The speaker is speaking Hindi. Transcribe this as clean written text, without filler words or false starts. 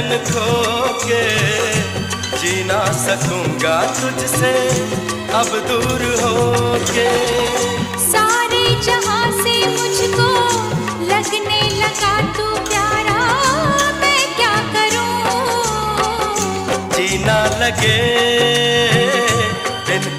चैन खो के जी ना सकूंगा तुझसे अब दूर होके। सारे जहां से मुझको लगने लगा तू प्यारा, मैं क्या करूं? जीना लगे बिन